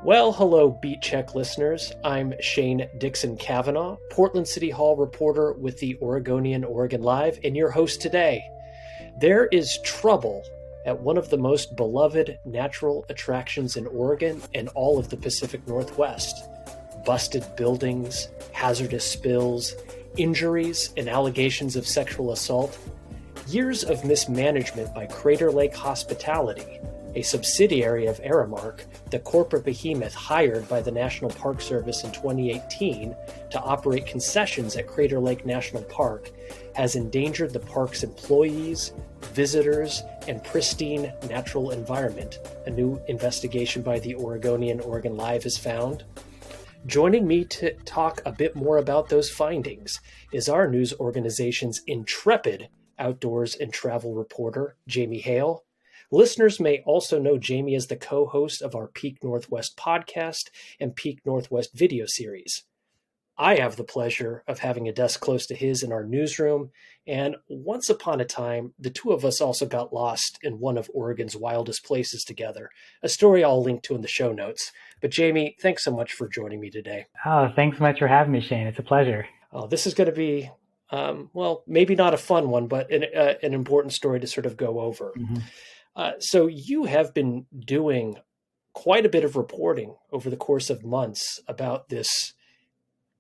Well, hello, Beat Check listeners. I'm Shane Dixon Kavanaugh, Portland City Hall reporter with the Oregonian OregonLive, and your host today. There is trouble at one of the most beloved natural attractions in Oregon and all of the Pacific Northwest. Busted buildings, hazardous spills, injuries, and allegations of sexual assault. Years of mismanagement by Crater Lake Hospitality, a subsidiary of Aramark, the corporate behemoth hired by the National Park Service in 2018 to operate concessions at Crater Lake National Park, has endangered the park's employees, visitors, and pristine natural environment, a new investigation by the Oregonian OregonLive has found. Joining me to talk a bit more about those findings is our news organization's intrepid outdoors and travel reporter, Jamie Hale. Listeners may also know Jamie as the co-host of our Peak Northwest podcast and Peak Northwest video series. I have the pleasure of having a desk close to his in our newsroom, and once upon a time, the two of us also got lost in one of Oregon's wildest places together, a story I'll link to in the show notes. But Jamie, thanks so much for joining me today. Oh, thanks so much for having me, Shane. It's a pleasure. This is going to be, maybe not a fun one, but an important story to sort of go over. Mm-hmm. So you have been doing quite a bit of reporting over the course of months about this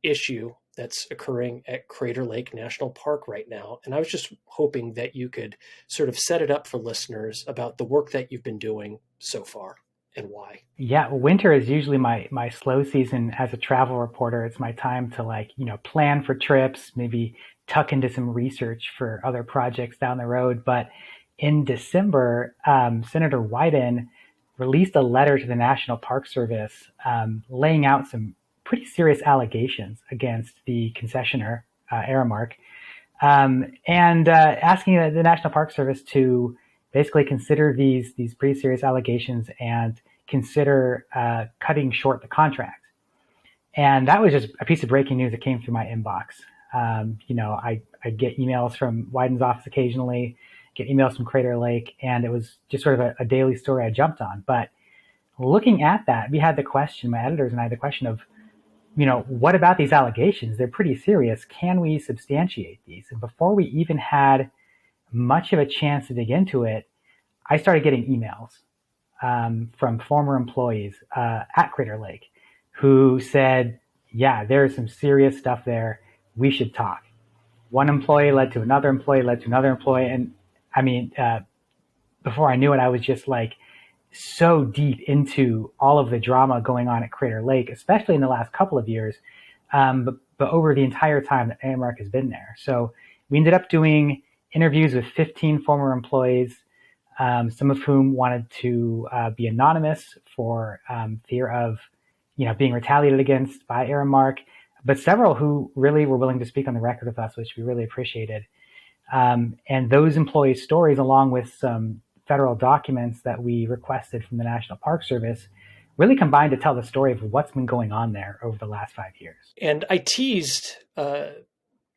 issue that's occurring at Crater Lake National Park right now. And I was just hoping that you could sort of set it up for listeners about the work that you've been doing so far and why. Yeah, winter is usually my slow season as a travel reporter. It's my time to plan for trips, maybe tuck into some research for other projects down the road. But in December, Senator Wyden released a letter to the National Park Service laying out some pretty serious allegations against the concessionaire, Aramark, and asking the National Park Service to basically consider these pretty serious allegations and consider cutting short the contract. And that was just a piece of breaking news that came through my inbox. I get emails from Wyden's office occasionally, get emails from Crater Lake, and it was just sort of a daily story I jumped on. But looking at that, we had the question, my editors and I had the question of, what about these allegations? They're pretty serious. Can we substantiate these? And before we even had much of a chance to dig into it, I started getting emails from former employees at Crater Lake who said, yeah, there's some serious stuff there. We should talk. One employee led to another employee, and before I knew it, I was just so deep into all of the drama going on at Crater Lake, especially in the last couple of years, but over the entire time that Aramark has been there. So we ended up doing interviews with 15 former employees, some of whom wanted to be anonymous for fear of being retaliated against by Aramark, but several who really were willing to speak on the record with us, which we really appreciated. And those employees' stories, along with some federal documents that we requested from the National Park Service, really combined to tell the story of what's been going on there over the last 5 years. And I teased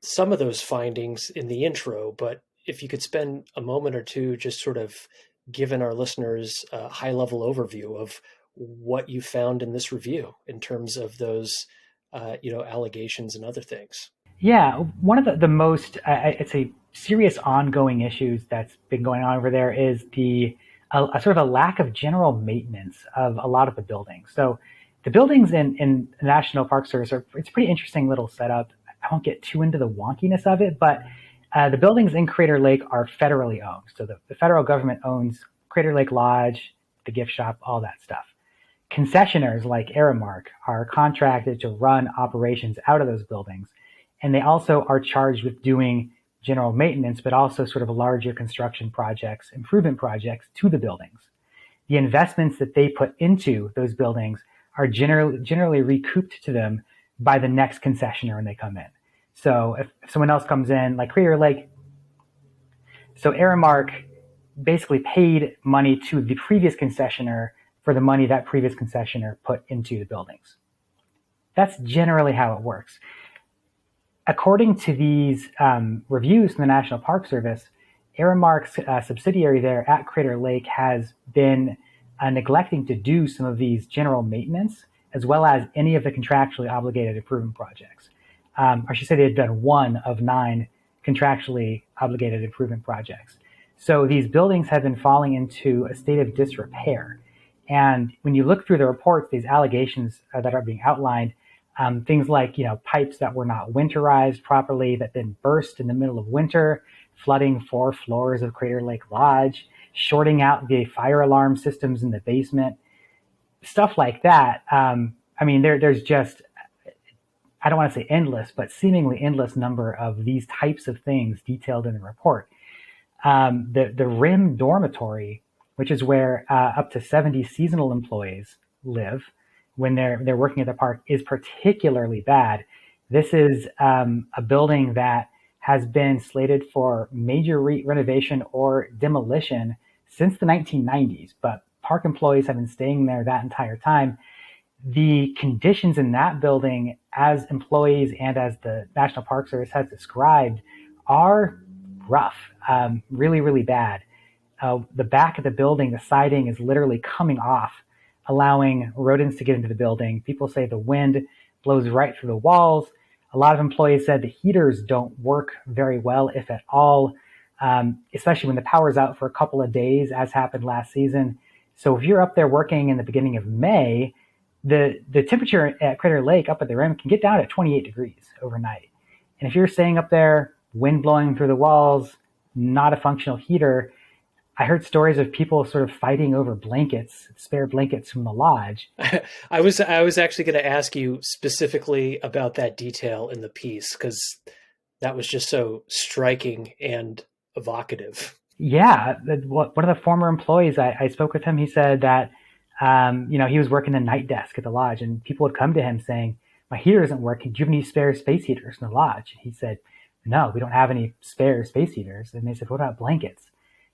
some of those findings in the intro, but if you could spend a moment or two just sort of giving our listeners a high-level overview of what you found in this review in terms of those allegations and other things. Yeah, one of the most, it's a serious ongoing issues that's been going on over there is a sort of a lack of general maintenance of a lot of the buildings. So the buildings in the National Park Service it's a pretty interesting little setup. I won't get too into the wonkiness of it, but the buildings in Crater Lake are federally owned. So the federal government owns Crater Lake Lodge, the gift shop, all that stuff. Concessionaires like Aramark are contracted to run operations out of those buildings. And they also are charged with doing general maintenance, but also sort of larger construction projects, improvement projects to the buildings. The investments that they put into those buildings are generally recouped to them by the next concessionaire when they come in. So if someone else comes in, like Crater Lake, so Aramark basically paid money to the previous concessionaire for the money that previous concessionaire put into the buildings. That's generally how it works. According to these reviews from the National Park Service, Aramark's subsidiary there at Crater Lake has been neglecting to do some of these general maintenance, as well as any of the contractually obligated improvement projects. I should say they had done 1 of 9 contractually obligated improvement projects. So these buildings have been falling into a state of disrepair. And when you look through the reports, these allegations that are being outlined, things like, pipes that were not winterized properly, that then burst in the middle of winter, flooding 4 floors of Crater Lake Lodge, shorting out the fire alarm systems in the basement, stuff like that. There's just, I don't want to say endless, but seemingly endless number of these types of things detailed in the report. The RIM dormitory, which is where up to 70 seasonal employees live when they're working at the park, is particularly bad. This is a building that has been slated for major renovation or demolition since the 1990s, but park employees have been staying there that entire time. The conditions in that building, as employees and as the National Park Service has described, are rough, really, really bad. The back of the building, the siding is literally coming off, allowing rodents to get into the building. People say the wind blows right through the walls. A lot of employees said the heaters don't work very well, if at all, especially when the power's out for a couple of days, as happened last season. So if you're up there working in the beginning of May, the temperature at Crater Lake up at the rim can get down at 28 degrees overnight. And if you're staying up there, wind blowing through the walls, not a functional heater, I heard stories of people sort of fighting over blankets, spare blankets from the lodge. I was actually going to ask you specifically about that detail in the piece, because that was just so striking and evocative. Yeah, one of the former employees, I spoke with him. He said that he was working the night desk at the lodge, and people would come to him saying, "My heater isn't working. Do you have any spare space heaters in the lodge?" And he said, "No, we don't have any spare space heaters." And they said, "What about blankets?"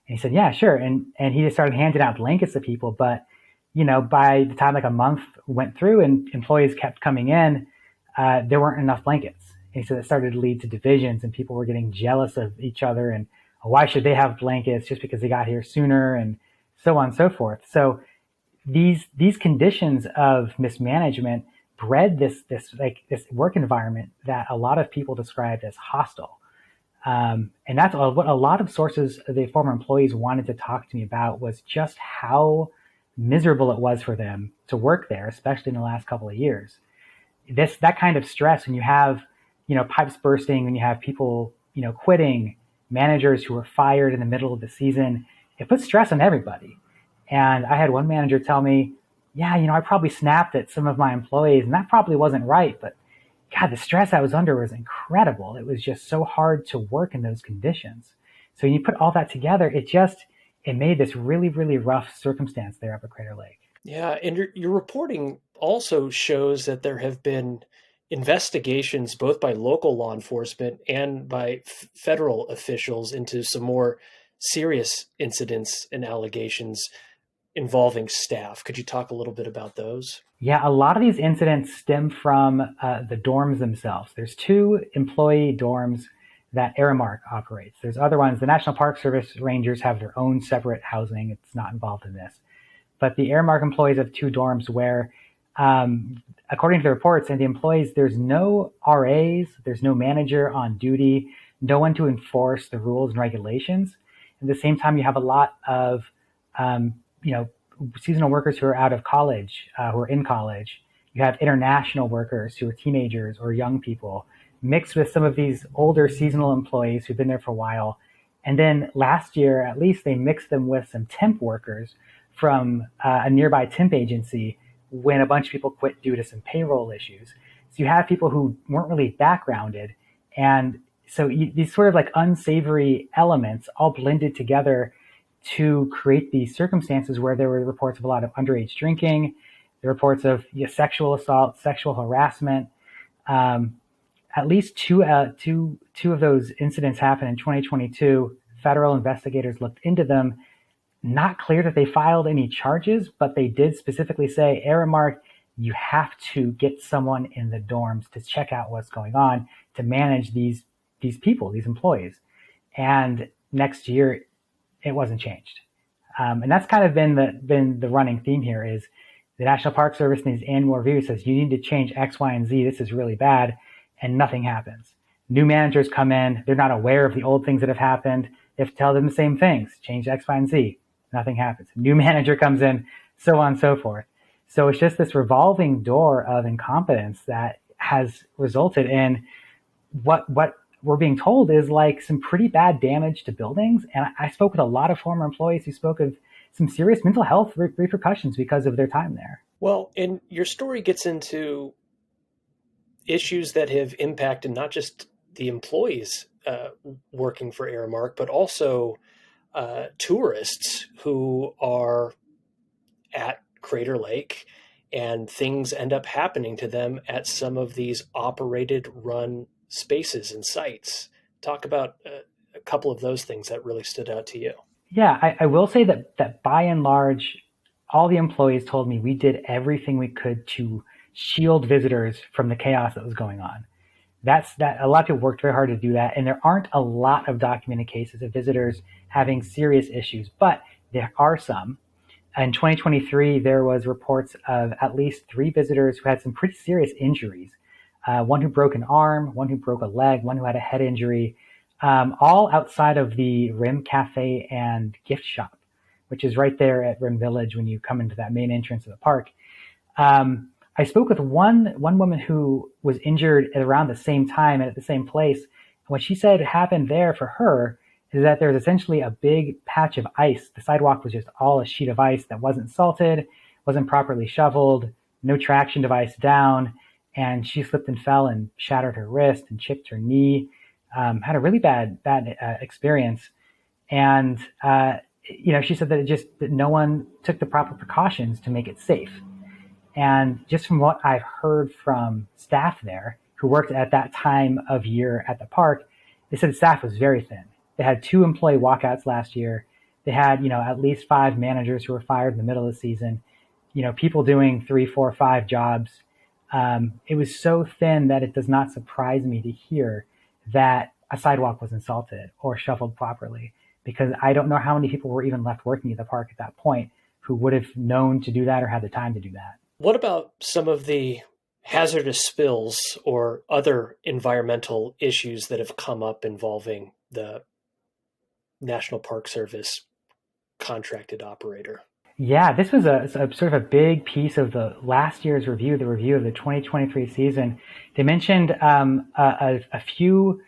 And he said, "Yeah, sure." And he just started handing out blankets to people. But, by the time like a month went through and employees kept coming in, there weren't enough blankets. And he said it started to lead to divisions, and people were getting jealous of each other. And why should they have blankets just because they got here sooner, and so on and so forth. So these conditions of mismanagement bred this work environment that a lot of people described as hostile. And that's what a lot of sources, the former employees, wanted to talk to me about, was just how miserable it was for them to work there, especially in the last couple of years. That kind of stress, when you have, pipes bursting, when you have people, quitting, managers who were fired in the middle of the season, it puts stress on everybody. And I had one manager tell me, "Yeah, I probably snapped at some of my employees, and that probably wasn't right, but God, the stress I was under was incredible. It was just so hard to work in those conditions." So when you put all that together, it made this really, really rough circumstance there up at Crater Lake. Yeah, and your reporting also shows that there have been investigations both by local law enforcement and by federal officials into some more serious incidents and allegations involving staff. Could you talk a little bit about those? Yeah, a lot of these incidents stem from the dorms themselves. There's 2 employee dorms that Aramark operates. There's other ones. The National Park Service rangers have their own separate housing. It's not involved in this. But the Aramark employees have 2 dorms where, according to the reports and the employees, there's no RAs, there's no manager on duty, no one to enforce the rules and regulations. At the same time, you have a lot of, seasonal workers who are out of college, who are in college. You have international workers who are teenagers or young people, mixed with some of these older seasonal employees who've been there for a while. And then last year, at least, they mixed them with some temp workers from a nearby temp agency when a bunch of people quit due to some payroll issues. So you have people who weren't really backgrounded. And so these sort of like unsavory elements all blended together to create these circumstances where there were reports of a lot of underage drinking, the reports of sexual assault, sexual harassment. At least two of those incidents happened in 2022. Federal investigators looked into them. Not clear that they filed any charges, but they did specifically say, "Aramark, you have to get someone in the dorms to check out what's going on, to manage these people, these employees." And next year, it wasn't changed. And that's kind of been the running theme here is the National Park Service in these annual reviews says you need to change X, Y, and Z. This is really bad, and nothing happens. New managers come in, they're not aware of the old things that have happened. They have to tell them the same things, change X, Y, and Z. Nothing happens. New manager comes in, so on and so forth. So it's just this revolving door of incompetence that has resulted in what we're being told is like some pretty bad damage to buildings. And I spoke with a lot of former employees who spoke of some serious mental health repercussions because of their time there. Well, and your story gets into issues that have impacted not just the employees working for Aramark, but also tourists who are at Crater Lake, and things end up happening to them at some of these operated run spaces and sites. Talk about a couple of those things that really stood out to you. Yeah, I will say that by and large, all the employees told me we did everything we could to shield visitors from the chaos that was going on. That a lot of people worked very hard to do that, and there aren't a lot of documented cases of visitors having serious issues, but there are some. In 2023, there was reports of at least 3 visitors who had some pretty serious injuries. One who broke an arm, one who broke a leg, one who had a head injury, all outside of the Rim Cafe and Gift Shop, which is right there at Rim Village when you come into that main entrance of the park. I spoke with one woman who was injured at around the same time and at the same place. What she said happened there for her is that there was essentially a big patch of ice. The sidewalk was just all a sheet of ice that wasn't salted, wasn't properly shoveled, no traction device down, and she slipped and fell and shattered her wrist and chipped her knee. Had a really bad experience, and she said that no one took the proper precautions to make it safe. And just from what I've heard from staff there who worked at that time of year at the park, they said the staff was very thin. They had 2 employee walkouts last year. They had, at least 5 managers who were fired in the middle of the season. People doing 3, 4, 5 jobs. It was so thin that it does not surprise me to hear that a sidewalk wasn't salted or shoveled properly, because I don't know how many people were even left working at the park at that point who would have known to do that or had the time to do that. What about some of the hazardous spills or other environmental issues that have come up involving the National Park Service contracted operator? Yeah, this was a sort of a big piece of the last year's review, the review of the 2023 season. They mentioned a few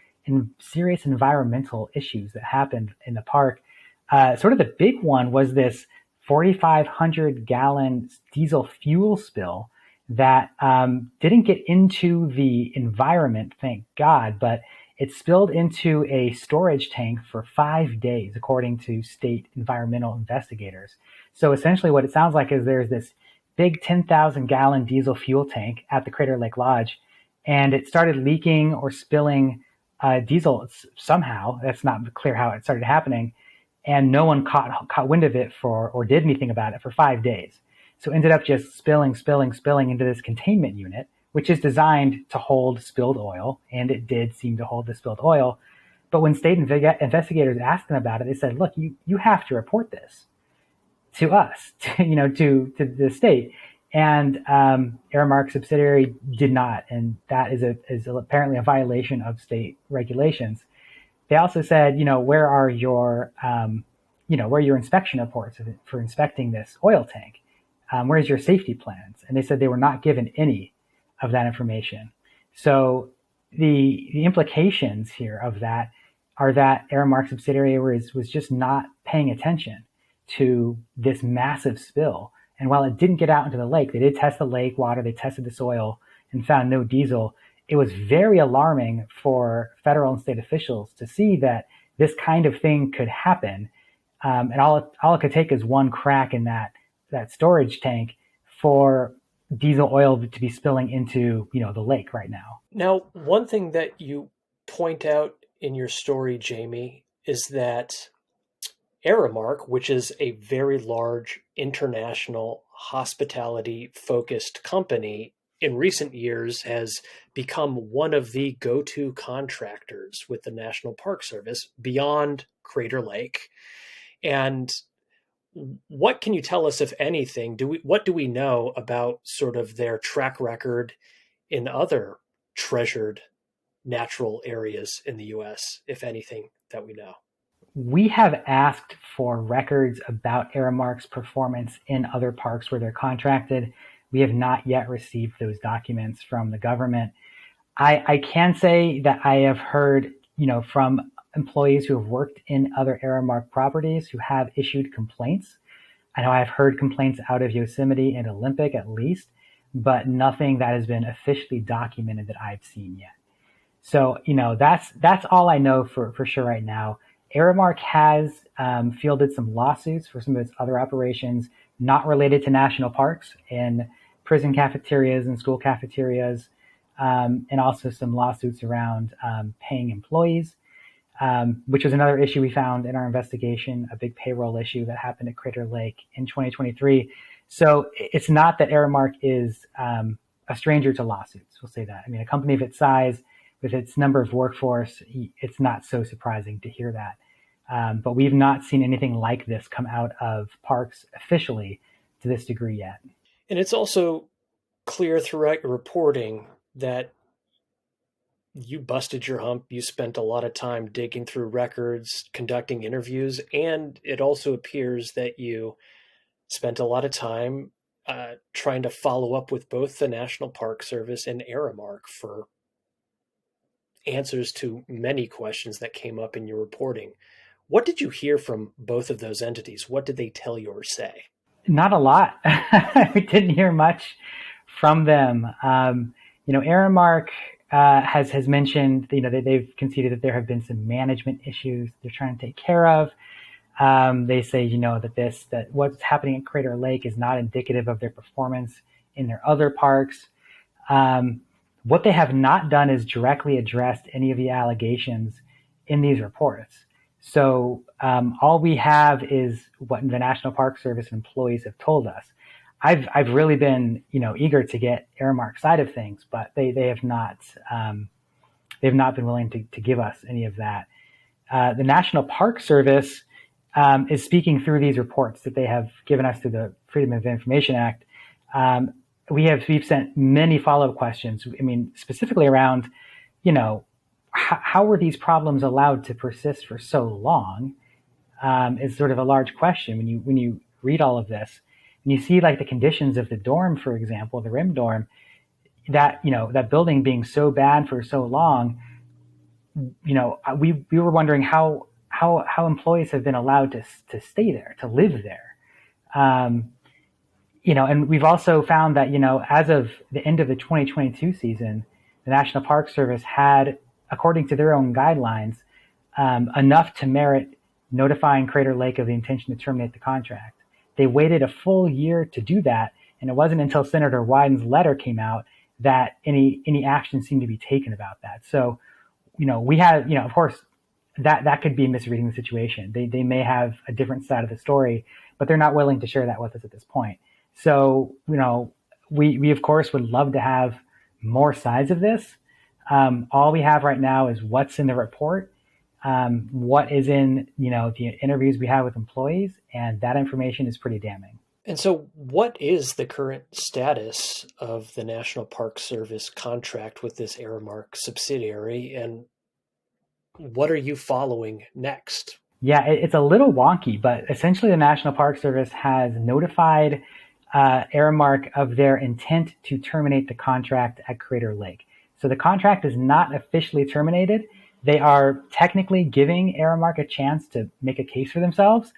serious environmental issues that happened in the park. Sort of the big one was this 4,500 gallon diesel fuel spill that didn't get into the environment, thank God, but it spilled into a storage tank for 5 days, according to state environmental investigators. So essentially what it sounds like is there's this big 10,000 gallon diesel fuel tank at the Crater Lake Lodge, and it started leaking or spilling diesel somehow. That's not clear how it started happening. And no one caught wind of it or did anything about it for 5 days. So it ended up just spilling into this containment unit, which is designed to hold spilled oil, and it did seem to hold the spilled oil. But when state investigators asked them about it, they said, look, you have to report this to us, to the state. And Aramark subsidiary did not, and that is apparently a violation of state regulations. They also said, where are your inspection reports for inspecting this oil tank? Where's your safety plans? And they said they were not given any of that information. So the implications here of that are that Aramark subsidiary was just not paying attention to this massive spill. And while it didn't get out into the lake, they did test the lake water, they tested the soil and found no diesel. It was very alarming for federal and state officials to see that this kind of thing could happen. And all it could take is one crack in that storage tank for diesel oil to be spilling into, the lake right now. Now, one thing that you point out in your story, Jamie, is that Aramark, which is a very large international hospitality-focused company, in recent years has become one of the go-to contractors with the National Park Service beyond Crater Lake. And what can you tell us, if anything? What do we know about sort of their track record in other treasured natural areas in the U.S., if anything that we know? We have asked for records about Aramark's performance in other parks where they're contracted. We have not yet received those documents from the government. I can say that I have heard, from employees who have worked in other Aramark properties who have issued complaints. I know I've heard complaints out of Yosemite and Olympic at least, but nothing that has been officially documented that I've seen yet. So, that's all I know for sure right now. Aramark has fielded some lawsuits for some of its other operations not related to national parks in prison cafeterias and school cafeterias, and also some lawsuits around paying employees, which was another issue we found in our investigation, a big payroll issue that happened at Crater Lake in 2023. So it's not that Aramark is a stranger to lawsuits, we'll say that. I mean, a company of its size, with its number of workforce, it's not so surprising to hear that. But we've not seen anything like this come out of parks officially to this degree yet. And it's also clear throughout your reporting that you busted your hump. You spent a lot of time digging through records, conducting interviews, and it also appears that you spent a lot of time trying to follow up with both the National Park Service and Aramark for answers to many questions that came up in your reporting. What did you hear from both of those entities? What did they tell you or say? Not a lot. We didn't hear much from them. Aramark has mentioned, that they've conceded that there have been some management issues they're trying to take care of. They say, that what's happening at Crater Lake is not indicative of their performance in their other parks. What they have not done is directly addressed any of the allegations in these reports. So all we have is what the National Park Service employees have told us. I've really been, eager to get Aramark's side of things, but they have not been willing to give us any of that. The National Park Service is speaking through these reports that they have given us through the Freedom of Information Act. We've sent many follow-up questions. I mean, specifically around, how were these problems allowed to persist for so long? Is sort of a large question when you read all of this, and you see like the conditions of the dorm, for example, the RIM dorm, that that building being so bad for so long. We were wondering how employees have been allowed to stay there, to live there. And we've also found that, as of the end of the 2022 season, the National Park Service had, according to their own guidelines, enough to merit notifying Crater Lake of the intention to terminate the contract. They waited a full year to do that, and it wasn't until Senator Wyden's letter came out that any action seemed to be taken about that. So, we had, of course, that could be misreading the situation. They may have a different side of the story, but they're not willing to share that with us at this point. So, we of course would love to have more sides of this. All we have right now is what's in the report, what is in, the interviews we have with employees, and that information is pretty damning. And so what is the current status of the National Park Service contract with this Aramark subsidiary, and what are you following next? Yeah, it's a little wonky, but essentially the National Park Service has notified Aramark of their intent to terminate the contract at Crater Lake. So the contract is not officially terminated. They are technically giving Aramark a chance to make a case for themselves,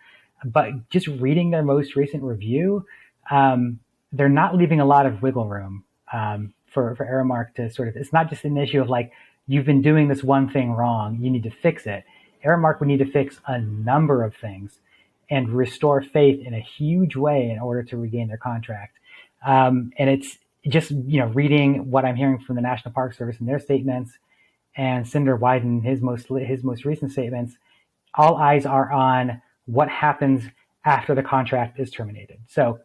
but just reading their most recent review, they're not leaving a lot of wiggle room for Aramark to sort of, it's not just an issue of like, you've been doing this one thing wrong, you need to fix it. Aramark would need to fix a number of things and restore faith in a huge way in order to regain their contract. And it's just, reading what I'm hearing from the National Park Service and their statements, and Senator Wyden, his most recent statements, all eyes are on what happens after the contract is terminated. So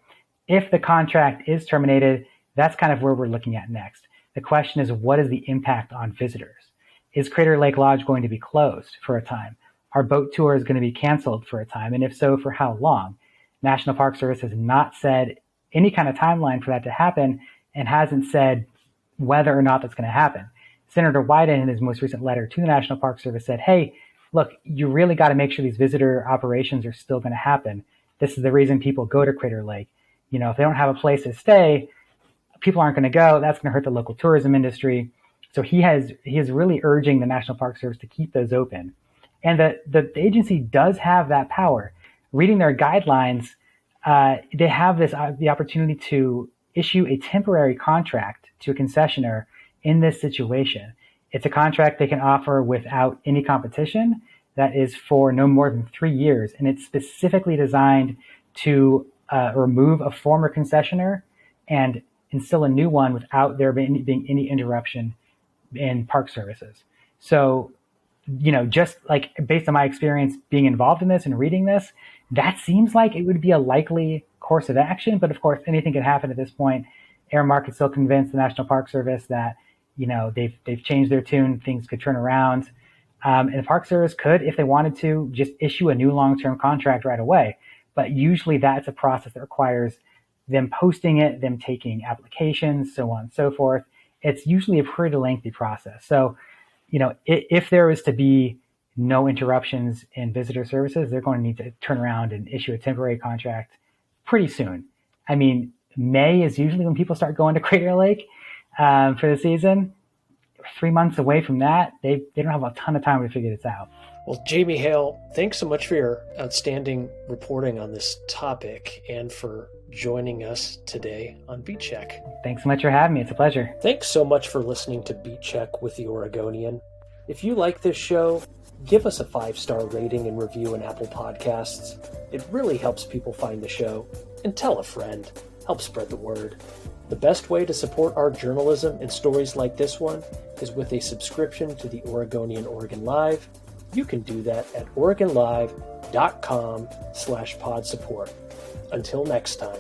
if the contract is terminated, that's kind of where we're looking at next. The question is, what is the impact on visitors? Is Crater Lake Lodge going to be closed for a time? Are boat tours going to be canceled for a time? And if so, for how long? National Park Service has not said any kind of timeline for that to happen and hasn't said whether or not that's going to happen. Senator Wyden, in his most recent letter to the National Park Service, said, hey, look, you really got to make sure these visitor operations are still going to happen. This is the reason people go to Crater Lake. If they don't have a place to stay, people aren't going to go. That's going to hurt the local tourism industry. So he is really urging the National Park Service to keep those open. And the agency does have that power. Reading their guidelines, they have the opportunity to issue a temporary contract to a concessionaire in this situation. It's a contract they can offer without any competition that is for no more than 3 years. And it's specifically designed to remove a former concessionaire and instill a new one without there being any interruption in park services. So, just like based on my experience being involved in this and reading this, that seems like it would be a likely course of action. But of course, anything could happen at this point. Aramark is still convinced the National Park Service that, they've changed their tune, things could turn around. And the Park Service could, if they wanted to, just issue a new long-term contract right away. But usually that's a process that requires them posting it, them taking applications, so on and so forth. It's usually a pretty lengthy process. So, if there is to be no interruptions in visitor services, they're going to need to turn around and issue a temporary contract pretty soon. I mean, May is usually when people start going to Crater Lake for the season. 3 months away from that, they don't have a ton of time to figure this out. Well, Jamie Hale, thanks so much for your outstanding reporting on this topic and for joining us today on Beat Check. Thanks so much for having me. It's a pleasure. Thanks so much for listening to Beat Check with the Oregonian. If you like this show, give us a 5-star rating and review in Apple Podcasts. It really helps people find the show. And tell a friend. Help spread the word. The best way to support our journalism and stories like this one is with a subscription to the Oregonian OregonLive. You can do that at OregonLive.com/pod support. Until next time.